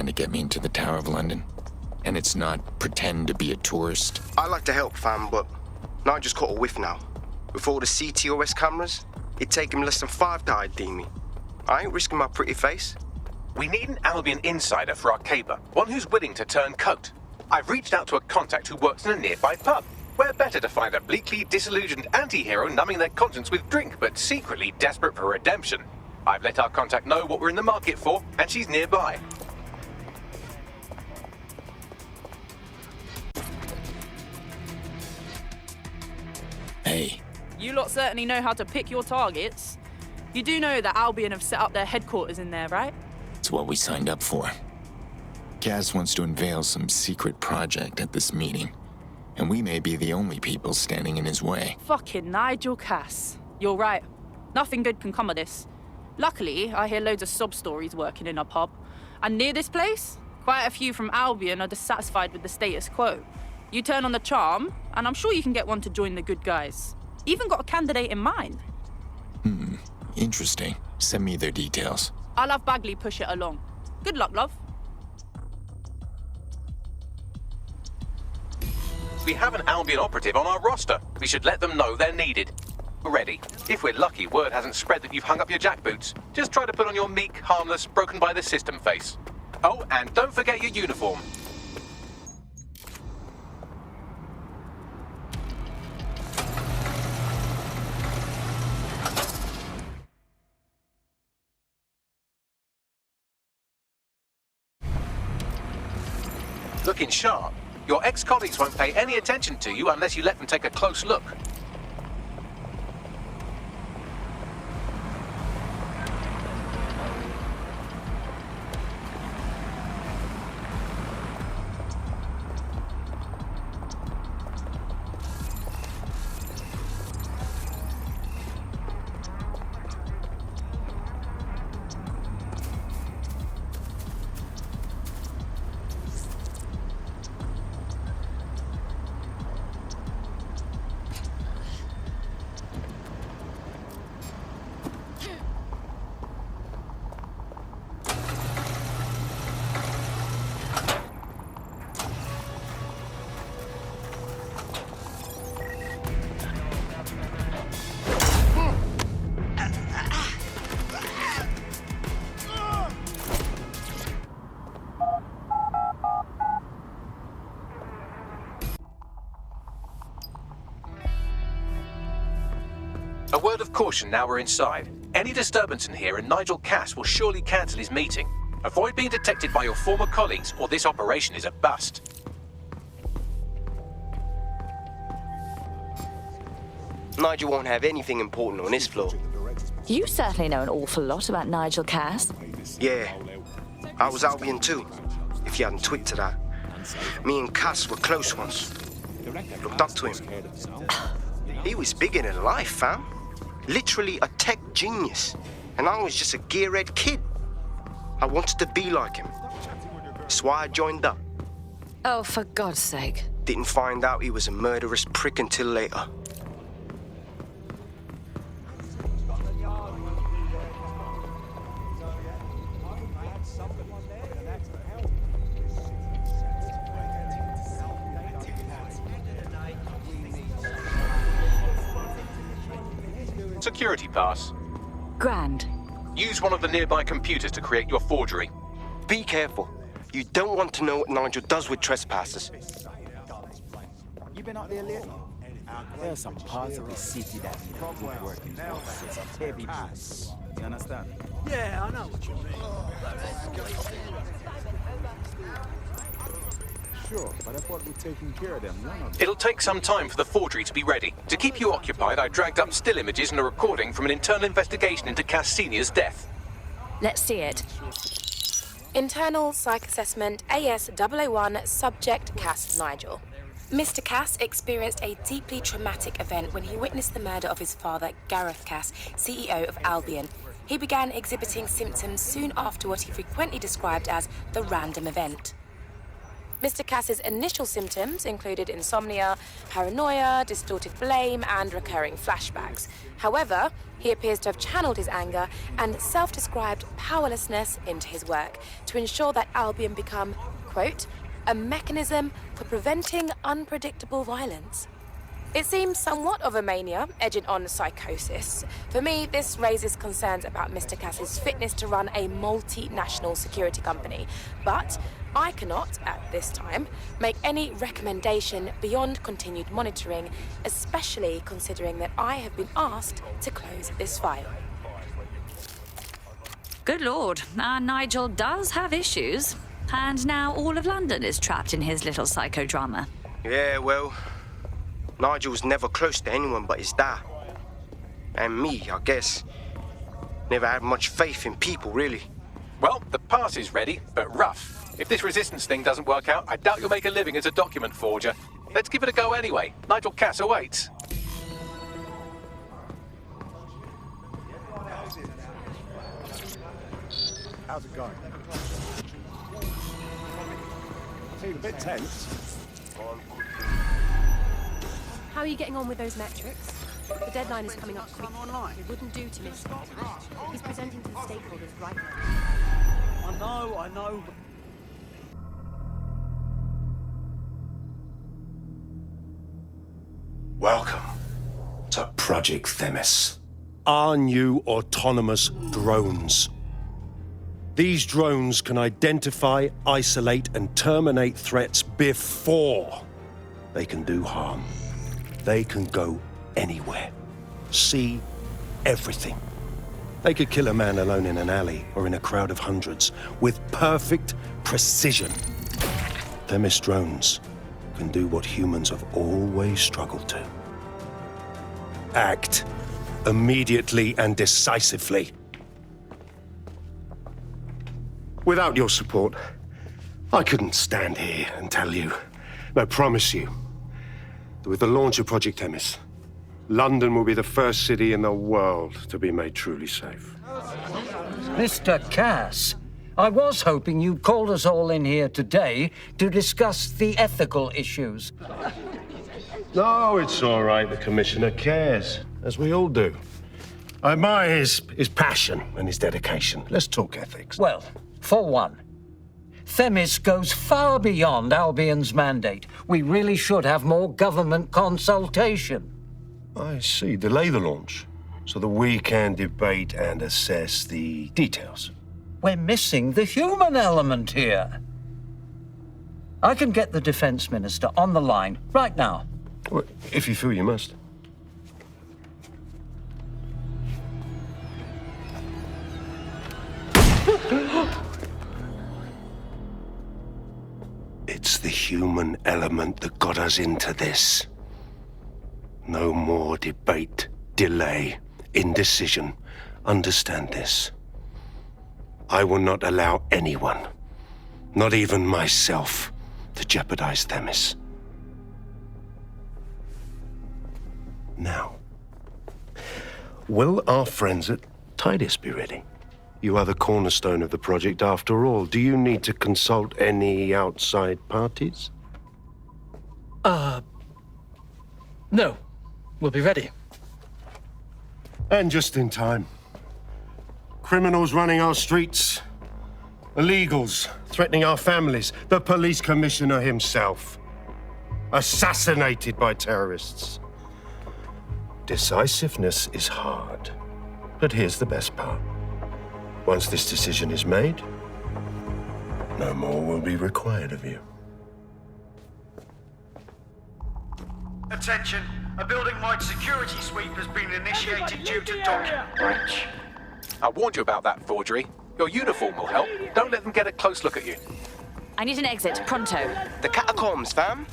plan to get me into the Tower of London? And it's not pretend to be a tourist? I'd like to help, fam, but Nigel's caught a whiff now. With all the CTOS cameras, it'd take him less than 5 to ID me. I ain't risking my pretty face. We need an Albion insider for our caper, one who's willing to turn coat. I've reached out to a contact who works in a nearby pub. Where better to find a bleakly disillusioned anti-hero numbing their conscience with drink, but secretly desperate for redemption. I've let our contact know what we're in the market for, and she's nearby. Hey. You lot certainly know how to pick your targets. You do know that Albion have set up their headquarters in there, right? It's what we signed up for. Cass wants to unveil some secret project at this meeting, and we may be the only people standing in his way. Fucking Nigel Cass. You're right. Nothing good can come of this. Luckily, I hear loads of sob stories working in a pub. And near this place, quite a few from Albion are dissatisfied with the status quo. You turn on the charm, and I'm sure you can get one to join the good guys. Even got a candidate in mind. Interesting. Send me their details. I'll have Bagley push it along. Good luck, love. We have an Albion operative on our roster. We should let them know they're needed. We're ready. If we're lucky, word hasn't spread that you've hung up your jackboots. Just try to put on your meek, harmless, broken by the system face. Oh, and don't forget your uniform. Looking sharp. Your ex-colleagues won't pay any attention to you unless you let them take a close look. A word of caution now we're inside. Any disturbance in here and Nigel Cass will surely cancel his meeting. Avoid being detected by your former colleagues or this operation is a bust. Nigel won't have anything important on this floor. You certainly know an awful lot about Nigel Cass. Yeah, I was Albion too, if you hadn't twigged to that. Me and Cass were close once. Looked up to him. He was bigger than life, fam. Literally a tech genius. And I was just a gearhead kid. I wanted to be like him. That's why I joined up. Oh, for God's sake. Didn't find out he was a murderous prick until later. Security pass. Grand. Use one of the nearby computers to create your forgery. Be careful. You don't want to know what Nigel does with trespassers. You been out there lately? There's some parts of the city that need a good working force. It's a heavy pass. You understand? Yeah, I know what you mean. Sure, but I thought we'd taken care of them. It'll take some time for the forgery to be ready. To keep you occupied, I dragged up still images and a recording from an internal investigation into Cass Sr.'s death. Let's see it. Internal Psych Assessment AS001 Subject Cass Nigel. Mr. Cass experienced a deeply traumatic event when he witnessed the murder of his father, Gareth Cass, CEO of Albion. He began exhibiting symptoms soon after what he frequently described as the random event. Mr. Cass's initial symptoms included insomnia, paranoia, distorted blame, and recurring flashbacks. However, he appears to have channeled his anger and self-described powerlessness into his work to ensure that Albion become, quote, a mechanism for preventing unpredictable violence. It seems somewhat of a mania, edging on psychosis. For me, this raises concerns about Mr. Cass's fitness to run a multinational security company. But I cannot, at this time, make any recommendation beyond continued monitoring, especially considering that I have been asked to close this file. Good lord, our Nigel does have issues. And now all of London is trapped in his little psychodrama. Yeah, well, Nigel's never close to anyone but his dad. And me, I guess. Never had much faith in people, really. Well, the pass is ready, but rough. If this resistance thing doesn't work out, I doubt you'll make a living as a document forger. Let's give it a go anyway. Nigel Cass awaits. How's it going? Seem a bit tense. How are you getting on with those metrics? The deadline is coming up quick. It wouldn't do to miss it. He's presenting to the stakeholders right now. I know. Welcome to Project Themis. Our new autonomous drones. These drones can identify, isolate, and terminate threats before they can do harm. They can go anywhere, see everything. They could kill a man alone in an alley or in a crowd of hundreds with perfect precision. Themis drones can do what humans have always struggled to. Act immediately and decisively. Without your support, I couldn't stand here and tell you, I promise you, that with the launch of Project Themis, London will be the first city in the world to be made truly safe. Mr. Cass, I was hoping you'd called us all in here today to discuss the ethical issues. No, it's all right. The Commissioner cares, as we all do. I admire his passion and his dedication. Let's talk ethics. Well, for one, Themis goes far beyond Albion's mandate. We really should have more government consultation. I see. Delay the launch so that we can debate and assess the details. We're missing the human element here. I can get the Defense Minister on the line right now. Well, if you feel you must. It's the human element that got us into this. No more debate, delay, indecision. Understand this. I will not allow anyone, not even myself, to jeopardize Themis. Now, will our friends at Tidus be ready? You are the cornerstone of the project after all. Do you need to consult any outside parties? No. We'll be ready. And just in time. Criminals running our streets. Illegals threatening our families. The police commissioner himself. Assassinated by terrorists. Decisiveness is hard. But here's the best part. Once this decision is made, no more will be required of you. Attention, a building-wide security sweep has been initiated due to document breach. I warned you about that forgery. Your uniform will help. Don't let them get a close look at you. I need an exit, pronto. The catacombs, fam.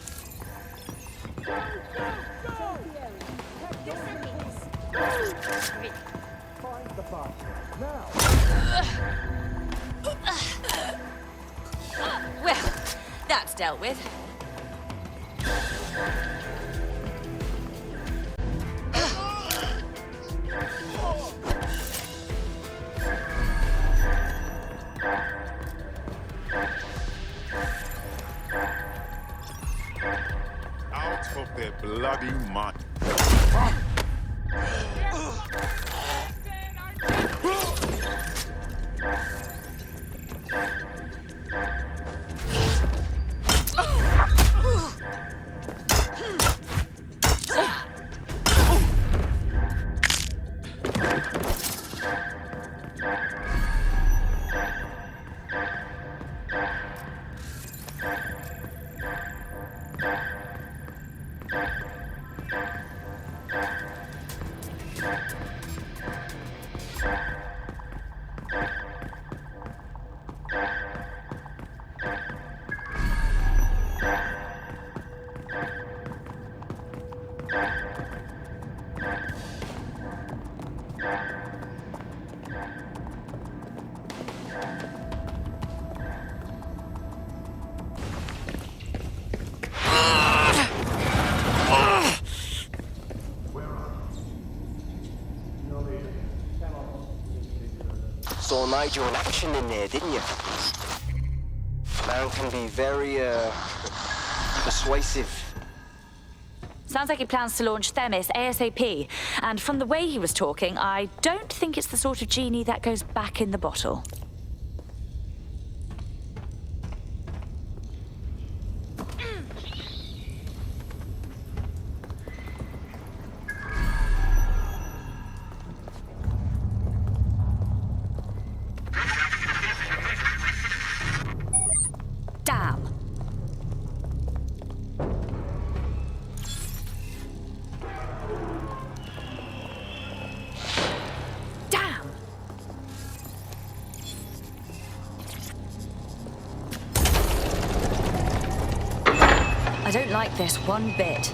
Well, that's dealt with. their bloody mind. Saw Nigel in action in there, didn't you? Man can be very, persuasive. Sounds like he plans to launch Themis ASAP. And from the way he was talking, I don't think it's the sort of genie that goes back in the bottle. I don't like this one bit.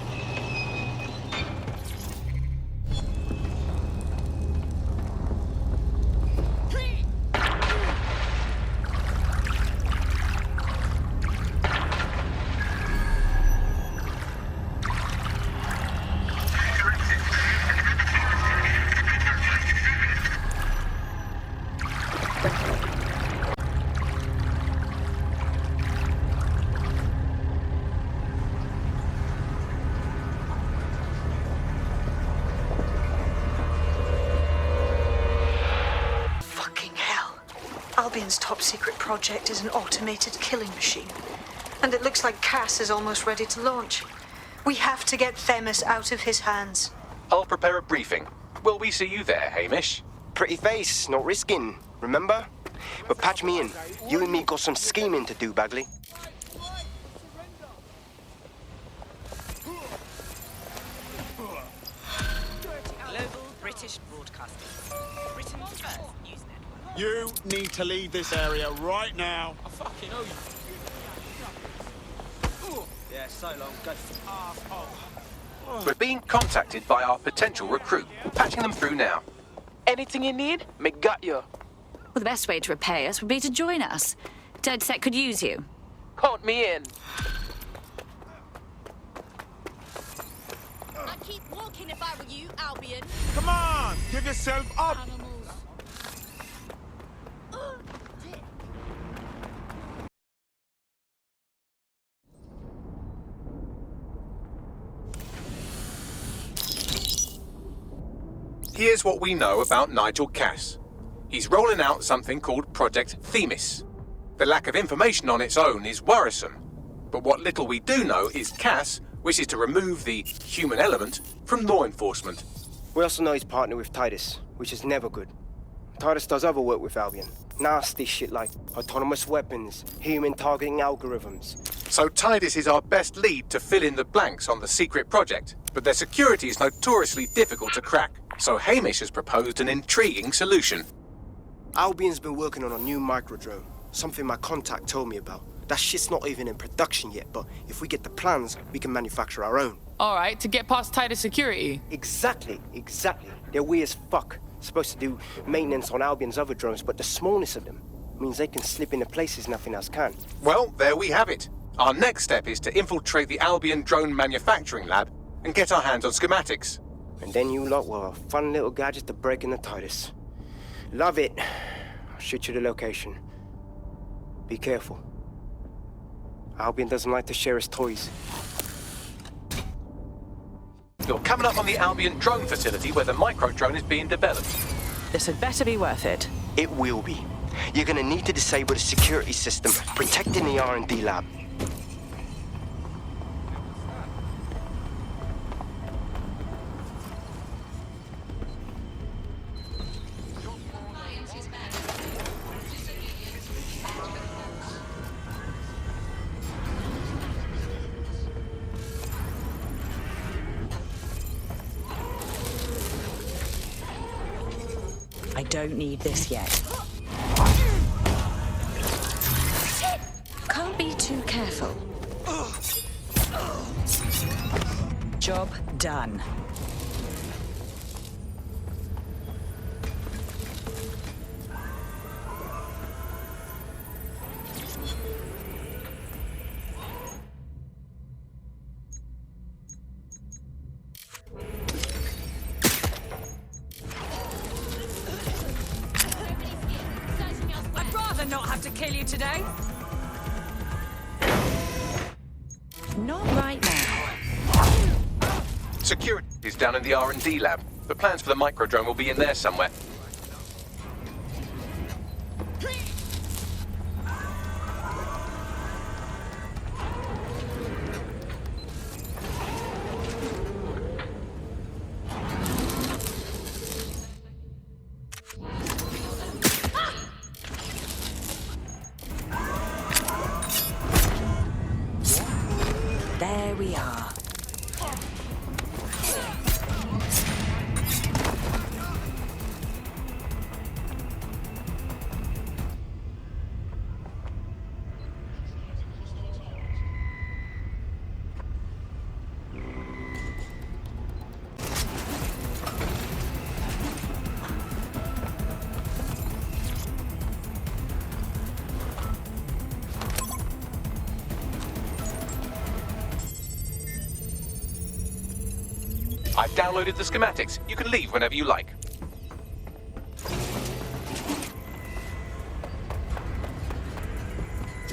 Albion's top-secret project is an automated killing machine. And it looks like Cass is almost ready to launch. We have to get Themis out of his hands. I'll prepare a briefing. Will we see you there, Hamish? Pretty face, not risking, remember? But patch me in. You and me got some scheming to do, Bagley. Global British Broadcasting. Britain's first news network. You need to leave this area right now. I fucking owe you. Yeah, so long. Go. We're being contacted by our potential recruit. Patching them through now. Anything you need, me got you. Well, the best way to repay us would be to join us. Dead Set could use you. Count me in. I'd keep walking if I were you, Albion. Come on, give yourself up. Animals. Here's what we know about Nigel Cass. He's rolling out something called Project Themis. The lack of information on its own is worrisome. But what little we do know is Cass wishes to remove the human element from law enforcement. We also know he's partnered with Titus, which is never good. Titus does other work with Albion. Nasty shit like autonomous weapons, human targeting algorithms. So Titus is our best lead to fill in the blanks on the secret project, but their security is notoriously difficult to crack. So Hamish has proposed an intriguing solution. Albion's been working on a new microdrone, something my contact told me about. That shit's not even in production yet, but if we get the plans, we can manufacture our own. Alright, to get past Titus security. Exactly. They're weird as fuck. Supposed to do maintenance on Albion's other drones, but the smallness of them means they can slip into places nothing else can. Well, there we have it. Our next step is to infiltrate the Albion drone manufacturing lab and get our hands on schematics. And then you lot will have a fun little gadget to break in the Titus. Love it. I'll shoot you the location. Be careful. Albion doesn't like to share his toys. You're coming up on the Albion drone facility where the micro-drone is being developed. This had better be worth it. It will be. You're gonna need to disable the security system protecting the R&D lab. I don't need this yet. Can't be too careful. Job done. I'd rather not have to kill you today. Not right now. Security is down in the R&D lab. The plans for the micro-drone will be in there somewhere. There we are. I've downloaded the schematics. You can leave whenever you like.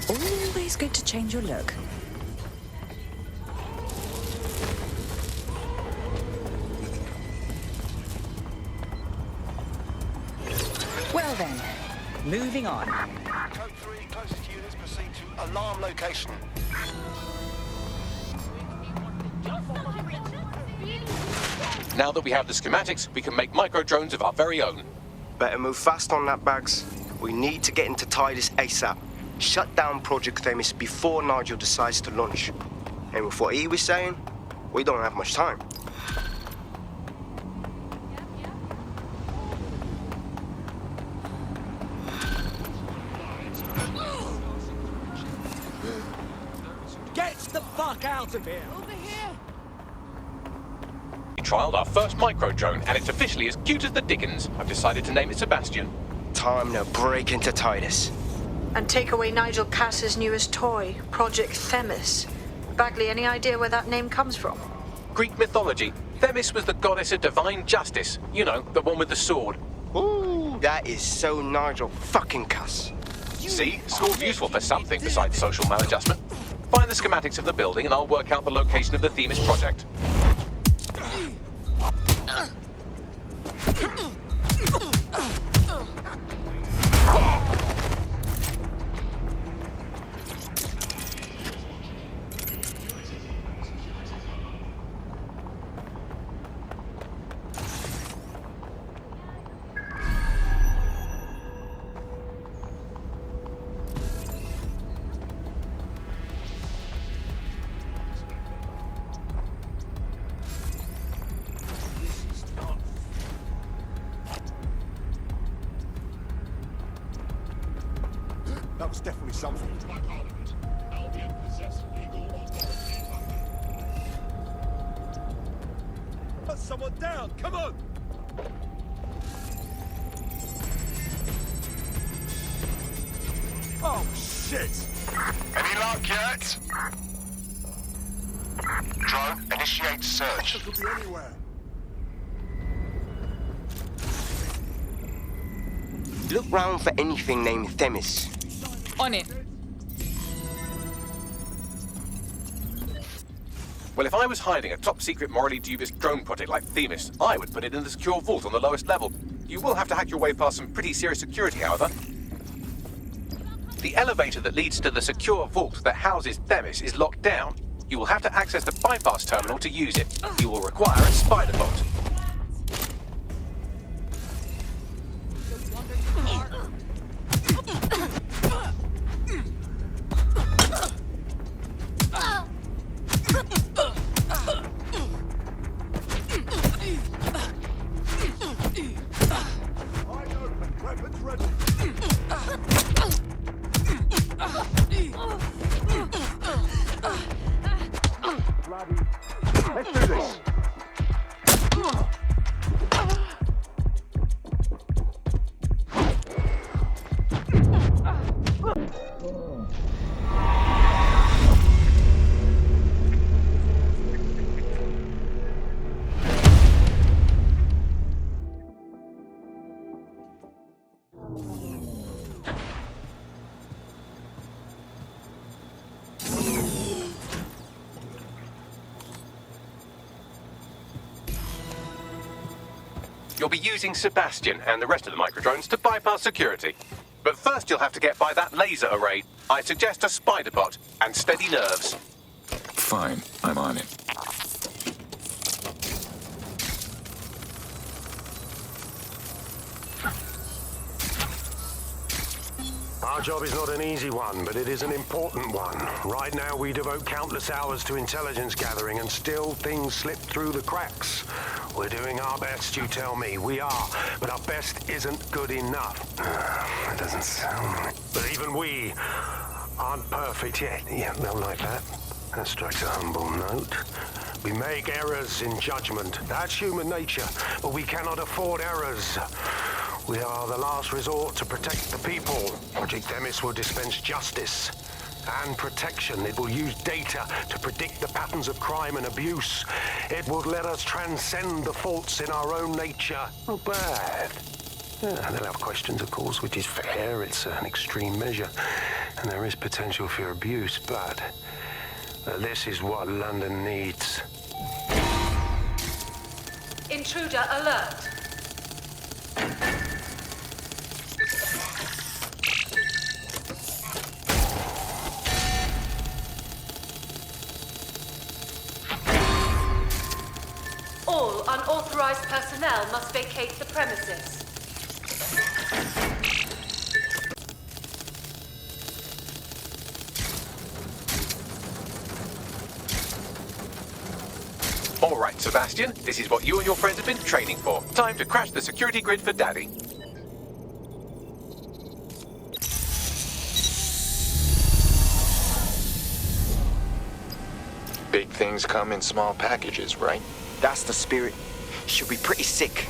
Always good to change your look. Well then, moving on. Code 3, closest units proceed to alarm location. Now that we have the schematics, we can make micro-drones of our very own. Better move fast on that, Bags. We need to get into Titus ASAP. Shut down Project Themis before Nigel decides to launch. And with what he was saying, we don't have much time. Get the fuck out of here! We trialed our first micro-drone, and it's officially as cute as the Dickens. I've decided to name it Sebastian. Time to break into Titus. And take away Nigel Cass's newest toy, Project Themis. Bagley, any idea where that name comes from? Greek mythology. Themis was the goddess of divine justice. You know, the one with the sword. Ooh, that is so Nigel fucking Cass. See? Sword's useful for something besides social maladjustment. Find the schematics of the building and I'll work out the location of the Themis project. That was definitely something. Put someone down, come on! Oh, shit! Any luck yet? Drone, initiate search. It could be anywhere. Look round for anything named Themis. On it. Well, if I was hiding a top-secret, morally dubious drone project like Themis, I would put it in the secure vault on the lowest level. You will have to hack your way past some pretty serious security, however. The elevator that leads to the secure vault that houses Themis is locked down. You will have to access the bypass terminal to use it. You will require a spider bot. Let's do this. You'll be using Sebastian and the rest of the microdrones to bypass security. But first you'll have to get by that laser array. I suggest a spider bot and steady nerves. Fine, I'm on it. Our job is not an easy one, but it is an important one. Right now we devote countless hours to intelligence gathering and still things slip through the cracks. We're doing our best, you tell me. We are, but our best isn't good enough. That doesn't sound right. But even we aren't perfect yet. Yeah, don't like that. That strikes a humble note. We make errors in judgment. That's human nature, but we cannot afford errors. We are the last resort to protect the people. Project Themis will dispense justice and protection. It will use data to predict the patterns of crime and abuse. It will let us transcend the faults in our own nature. Not bad. Yeah, they'll have questions, of course, which is fair. It's an extreme measure, and there is potential for abuse, but this is what London needs. Intruder alert. All unauthorized personnel must vacate the premises. All right, Sebastian, this is what you and your friends have been training for. Time to crash the security grid for Daddy. Big things come in small packages, right? That's the spirit. Should be pretty sick.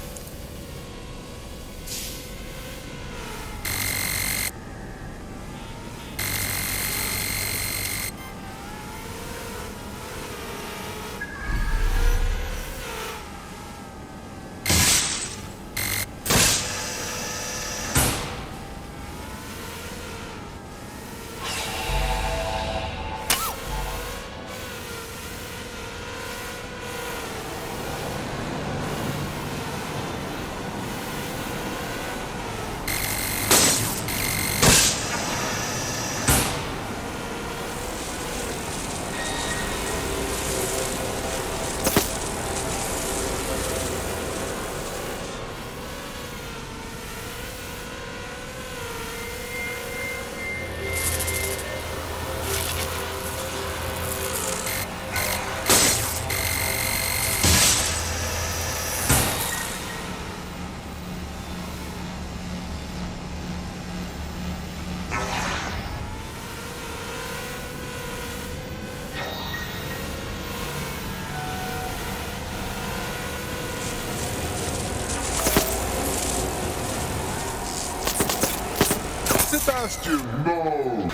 Sebastian, no!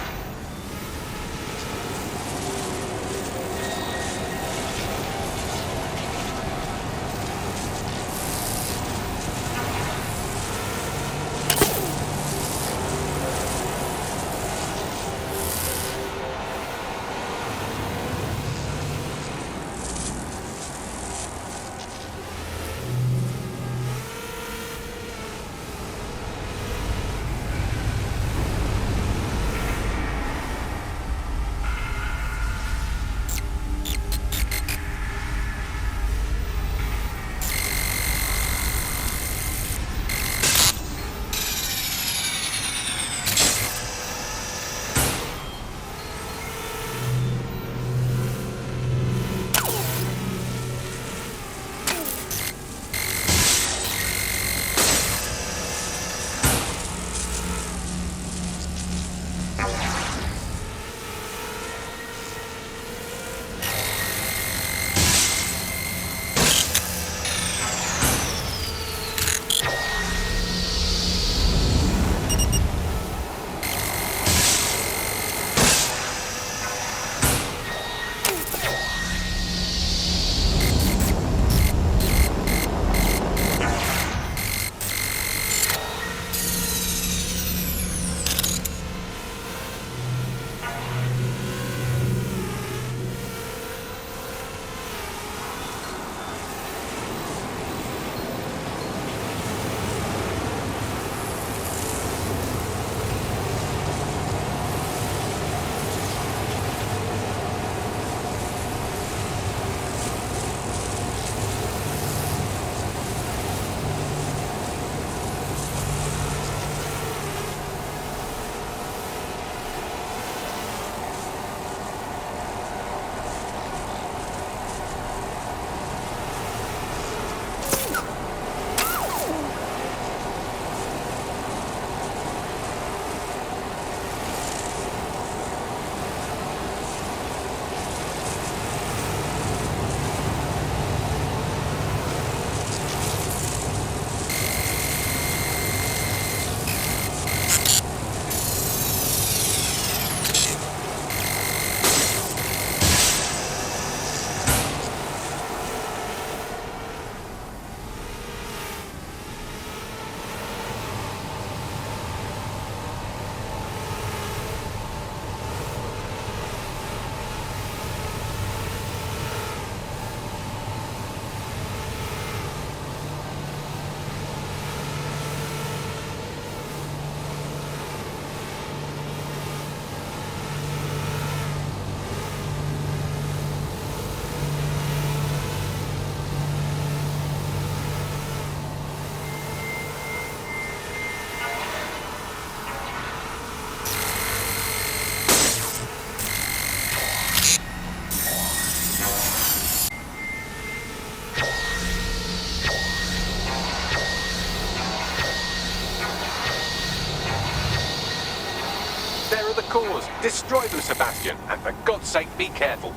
Destroy them, Sebastian, and for God's sake, be careful.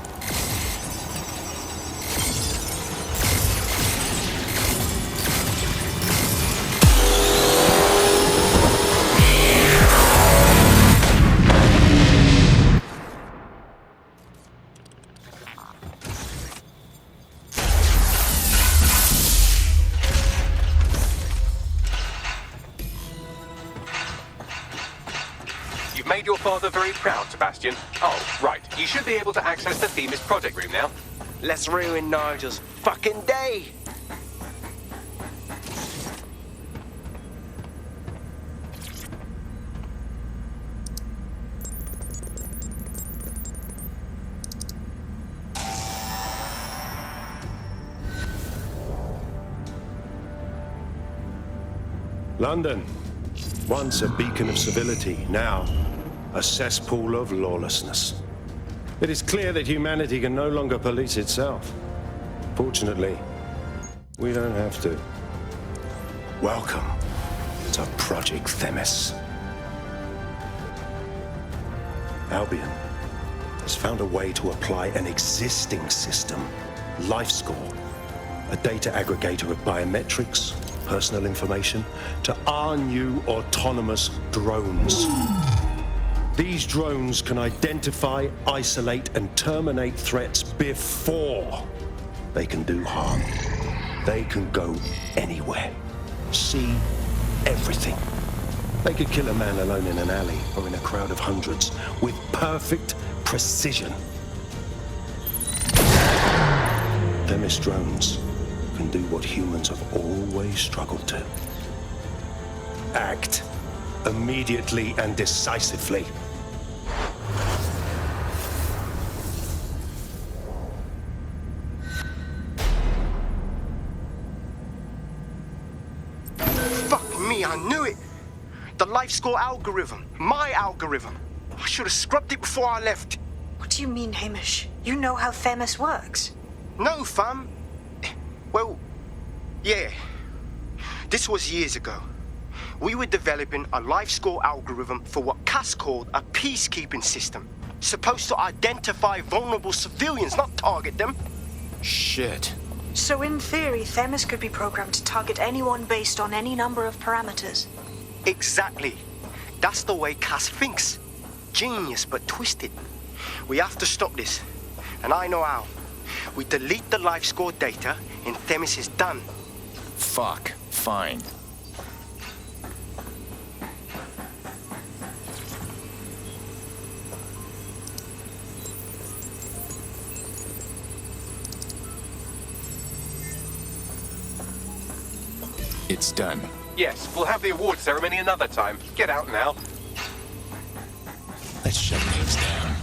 You've made your father very proud, Sebastian. Oh, right. You should be able to access the themis project room now. Let's ruin Nigel's fucking day. London, once a beacon of civility, now a cesspool of lawlessness. It is clear that humanity can no longer police itself. Fortunately, we don't have to. Welcome to Project Themis. Albion has found a way to apply an existing system, LifeScore, a data aggregator of biometrics, personal information, to our new autonomous drones. These drones can identify, isolate, and terminate threats before they can do harm. They can go anywhere, see everything. They could kill a man alone in an alley or in a crowd of hundreds with perfect precision. Themis drones can do what humans have always struggled to. Act immediately and decisively. Fuck me, I knew it. The LifeScore algorithm. My algorithm. I should have scrubbed it before I left. What do you mean, Hamish? You know how Themis works. No, fam. Well, yeah. This was years ago. We were developing a LifeScore algorithm for what Cass called a peacekeeping system. Supposed to identify vulnerable civilians, not target them. Shit. So in theory, Themis could be programmed to target anyone based on any number of parameters. Exactly. That's the way Cass thinks. Genius, but twisted. We have to stop this. And I know how. We delete the LifeScore data, and Themis is done. Fuck. Fine. It's done. Yes, we'll have the award ceremony another time. Get out now. Let's shut things down.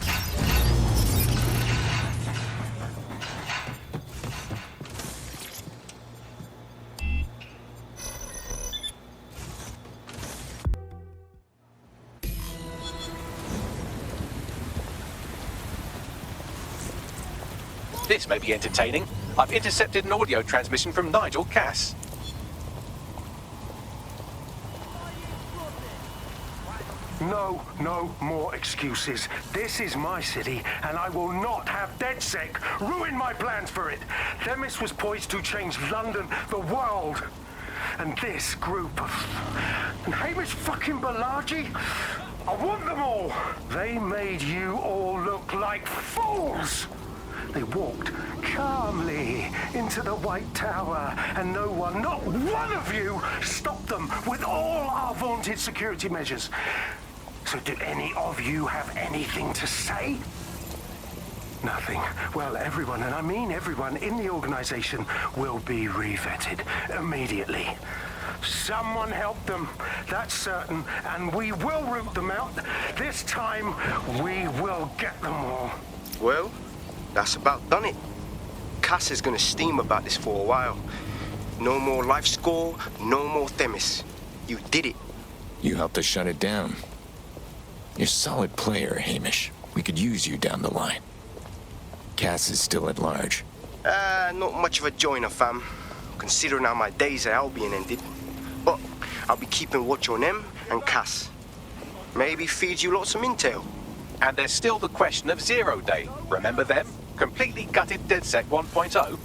This may be entertaining. I've intercepted an audio transmission from Nigel Cass. No more excuses. This is my city, and I will not have DedSec ruin my plans for it. Themis was poised to change London, the world. And this group of... And Hamish fucking Balaji? I want them all. They made you all look like fools. They walked calmly into the White Tower, and no one, not one of you, stopped them with all our vaunted security measures. So do any of you have anything to say? Nothing. Well, everyone, and I mean everyone in the organization, will be re-vetted immediately. Someone help them, that's certain, and we will root them out. This time, we will get them all. Well, that's about done it. Cass is gonna steam about this for a while. No more LifeScore, no more Themis. You did it. You helped us shut it down. You're a solid player, Hamish. We could use you down the line. Cass is still at large. Not much of a joiner, fam. Considering how my days at Albion ended. But I'll be keeping watch on them and Cass. Maybe feed you lots of intel. And there's still the question of Zero Day. Remember them? Completely gutted DedSec 1.0.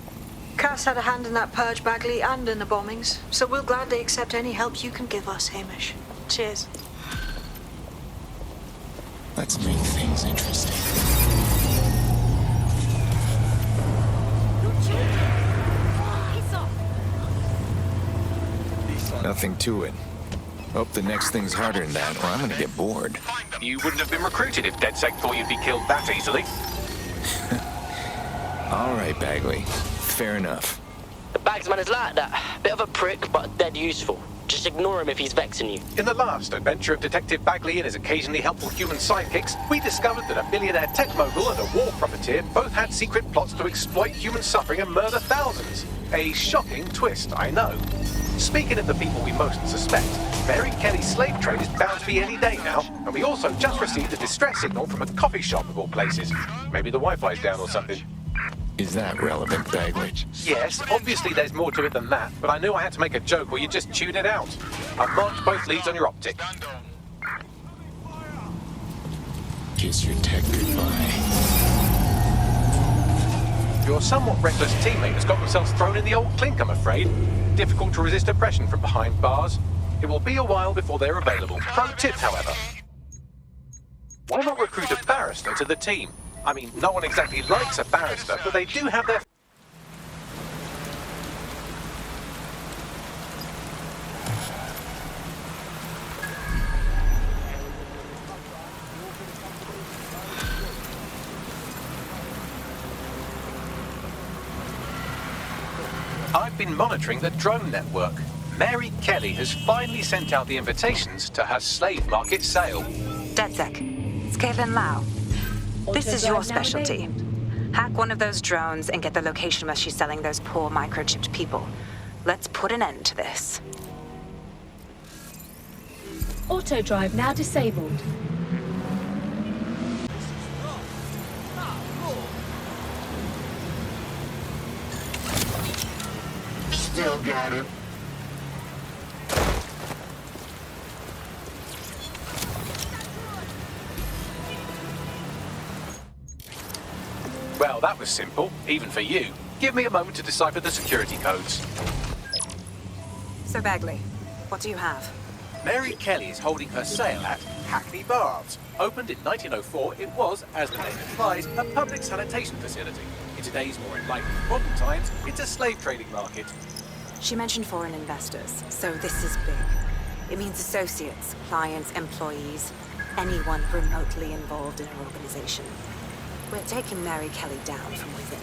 Cass had a hand in that purge, Bagley, and in the bombings, so we'll gladly accept any help you can give us, Hamish. Cheers. Let's make things interesting. Nothing to it. Hope the next thing's harder than that, or I'm gonna get bored. You wouldn't have been recruited if DedSec thought you'd be killed that easily. All right, Bagley. Fair enough. The Bagsman is like that. Bit of a prick, but dead useful. Just ignore him if he's vexing you. In the last adventure of Detective Bagley and his occasionally helpful human sidekicks, we discovered that a billionaire tech mogul and a war profiteer both had secret plots to exploit human suffering and murder thousands. A shocking twist, I know. Speaking of the people we most suspect, Mary Kelly's slave trade is bound to be any day now, and we also just received a distress signal from a coffee shop of all places. Maybe the Wi-Fi's down or something. Is that relevant, Bagley? Yes, obviously there's more to it than that, but I knew I had to make a joke or you just chewed it out. I've marked both leads on your optic. Kiss your tech goodbye. Your somewhat reckless teammate has got themselves thrown in the old clink, I'm afraid. Difficult to resist oppression from behind bars. It will be a while before they're available. Pro tip, however. Why not recruit a barrister to the team? I mean, no one exactly likes a barrister, but they do have their... I've been monitoring the drone network. Mary Kelly has finally sent out the invitations to her slave market sale. DedSec, it's Kevin Lau. This is your specialty. Hack one of those drones and get the location where she's selling those poor microchipped people. Let's put an end to this. Auto drive now disabled. Still got it. Well, that was simple, even for you. Give me a moment to decipher the security codes. So, Bagley, what do you have? Mary Kelly is holding her sale at Hackney Baths. Opened in 1904, it was, as the name implies, a public sanitation facility. In today's more enlightened modern times, it's a slave trading market. She mentioned foreign investors, so this is big. It means associates, clients, employees, anyone remotely involved in her organization. We're taking Mary Kelly down from within.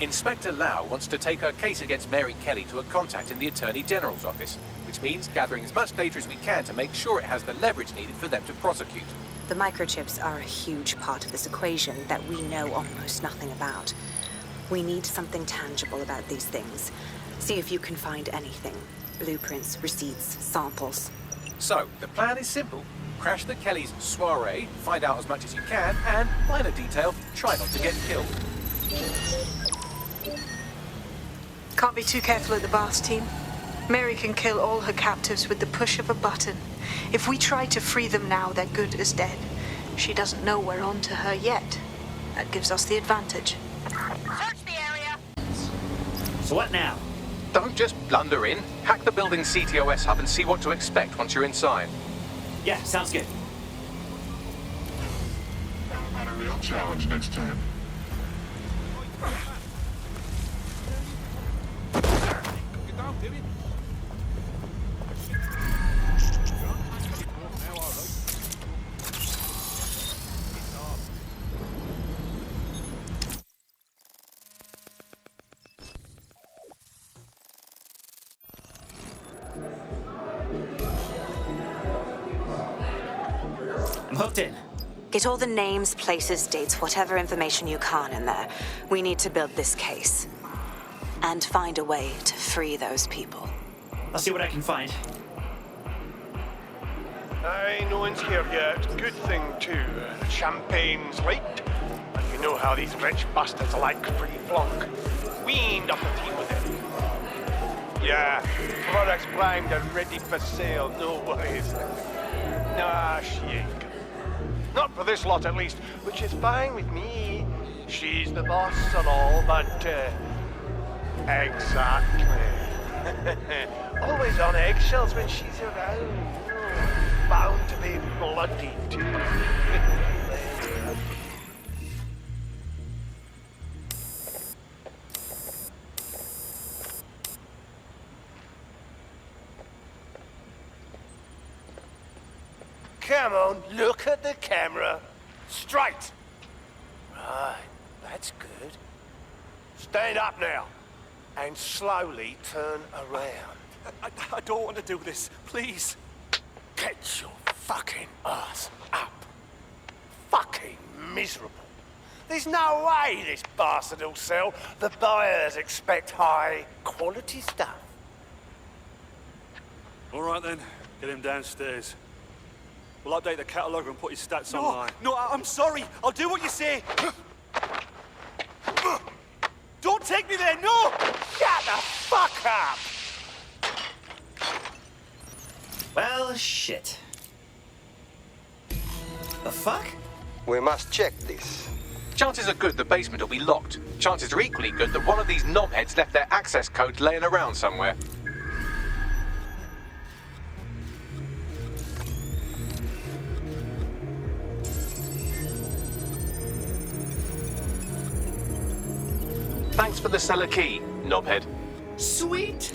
Inspector Lau wants to take her case against Mary Kelly to a contact in the Attorney General's office, which means gathering as much data as we can to make sure it has the leverage needed for them to prosecute. The microchips are a huge part of this equation that we know almost nothing about. We need something tangible about these things. See if you can find anything. Blueprints, receipts, samples. So, the plan is simple. Crash the Kellys' soiree, find out as much as you can, and, minor detail, try not to get killed. Can't be too careful at the Baths team. Mary can kill all her captives with the push of a button. If we try to free them now, they're good as dead. She doesn't know we're on to her yet. That gives us the advantage. Search the area. So what now? Don't just blunder in. Hack the building's CTOS hub and see what to expect once you're inside. Yeah, sounds good. Not a real challenge next time. I'm hooked in. Get all the names, places, dates, whatever information you can in there. We need to build this case. And find a way to free those people. I'll see what I can find. Aye, no one's here yet. Good thing, too. The champagne's late. And you know how these rich bastards like free flunk. We ain't up a team with it. Yeah, products primed and ready for sale. No worries. Nah, she ain't. Not for this lot, at least, which is fine with me. She's the boss and all, but, exactly. Always on eggshells when she's around. Bound to be bloody, too. Come on, look at the camera. Straight. Right, that's good. Stand up now. And slowly turn around. I don't want to do this. Please. Get your fucking ass up. Fucking miserable. There's no way this bastard will sell. The buyers expect high quality stuff. All right then, get him downstairs. We'll update the catalogue and put his stats online. No, I'm sorry. I'll do what you say. Don't take me there, no! Shut the fuck up! Well, shit. The fuck? We must check this. Chances are good the basement will be locked. Chances are equally good that one of these knobheads left their access codes laying around somewhere. Thanks for the cellar key, knobhead. Sweet!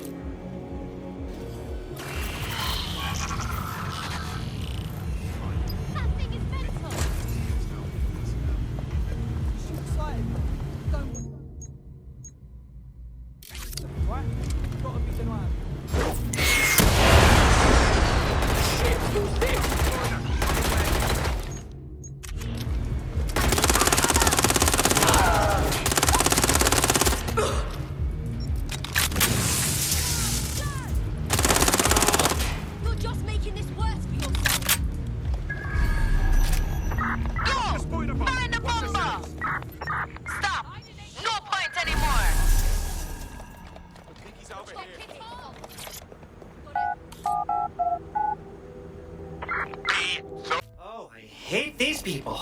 Oh, I hate these people.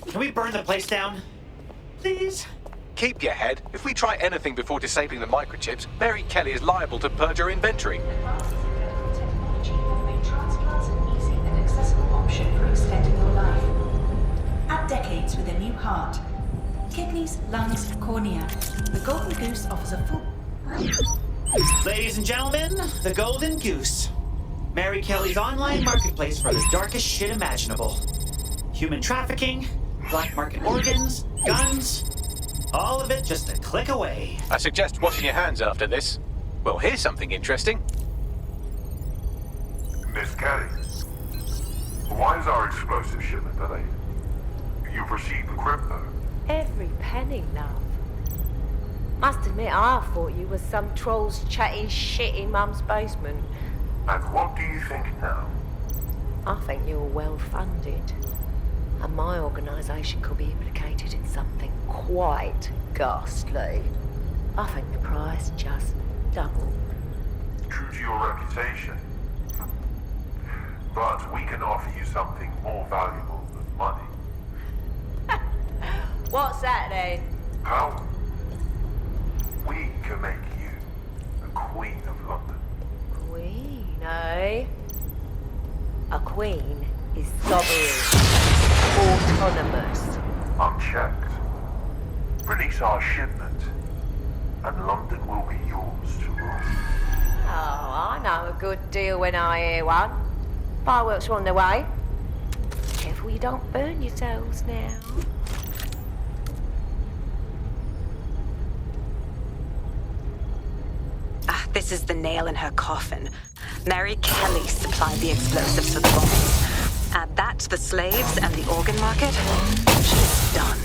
Can we burn the place down? Please? Keep your head. If we try anything before disabling the microchips, Mary Kelly is liable to purge her inventory. Technology have made transplants an easy and accessible option for extending your life. Add decades with a new heart. Kidneys, lungs, cornea. The Golden Goose offers a full... Ladies and gentlemen, the Golden Goose. Mary Kelly's online marketplace for the darkest shit imaginable. Human trafficking, black market organs, guns, all of it just a click away. I suggest washing your hands after this. Well, here's something interesting. Miss Kelly, why is our explosive shipment delayed? You've received the crypto. Every penny, love. Must admit, I thought you was some trolls chatting shit in Mum's basement. And what do you think now? I think you're well funded. And my organisation could be implicated in something quite ghastly. I think the price just doubled. True to your reputation. But we can offer you something more valuable than money. What's that then? Power. We can make you the Queen of London. Queen, eh? A queen is sovereign, autonomous. Unchecked. Release our shipment, and London will be yours to rule. Oh, I know a good deal when I hear one. Fireworks are on the way. Careful you don't burn yourselves now. This is the nail in her coffin. Mary Kelly supplied the explosives for the bombs. Add that to the slaves and the organ market. She's done.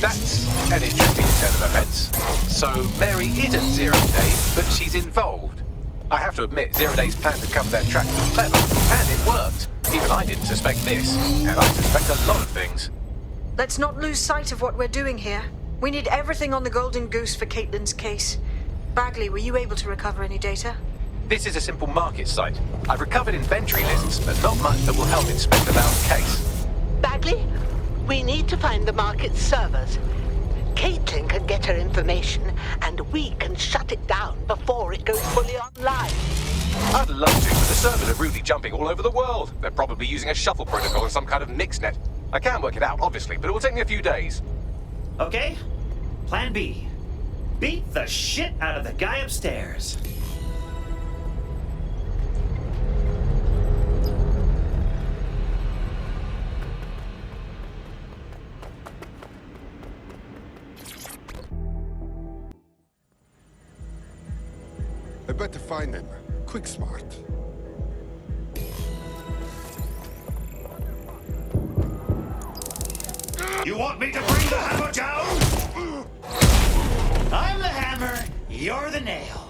That's an interesting set of events. So Mary isn't Zero Day, but she's involved. I have to admit, Zero Day's plan to cover their tracks was clever, and it worked. Even I didn't suspect this, and I suspect a lot of things. Let's not lose sight of what we're doing here. We need everything on the Golden Goose for Caitlin's case. Bagley, were you able to recover any data? This is a simple market site. I've recovered inventory lists, but not much that will help Inspector Lau's case. Bagley, we need to find the market's servers. Caitlin can get her information, and we can shut it down before it goes fully online. I'd love to, but the servers are rudely jumping all over the world. They're probably using a shuffle protocol and some kind of mixnet. I can work it out, obviously, but it will take me a few days. Okay, plan B. Beat the shit out of the guy upstairs. I better find him. Quick, smart. You want me to bring the hammer down? I'm the hammer, you're the nail.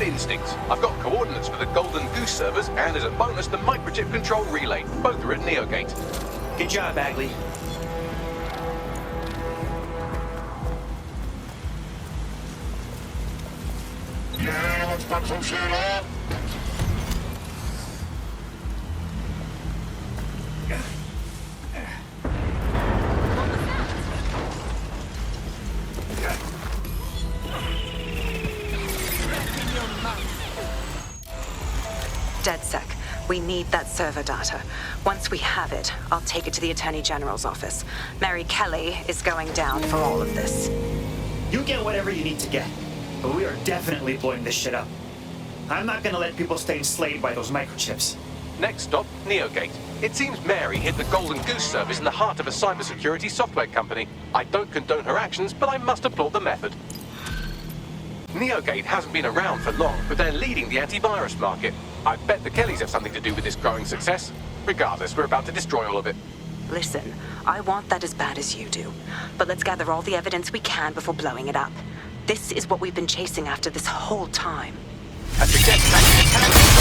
Instincts. I've got coordinates for the Golden Goose servers, and as a bonus, the microchip control relay. Both are at Neogate. Good job, Bagley. Yeah, let's fuck some shit up. DedSec, we need that server data. Once we have it, I'll take it to the Attorney General's office. Mary Kelly is going down for all of this. You get whatever you need to get, but we are definitely blowing this shit up. I'm not gonna let people stay enslaved by those microchips. Next stop, Neogate. It seems Mary hid the Golden Goose service in the heart of a cybersecurity software company. I don't condone her actions, but I must applaud the method. Neogate hasn't been around for long, but they're leading the antivirus market. I bet the Kellys have something to do with this growing success. Regardless, we're about to destroy all of it. Listen, I want that as bad as you do. But let's gather all the evidence we can before blowing it up. This is what we've been chasing after this whole time. And to get back to the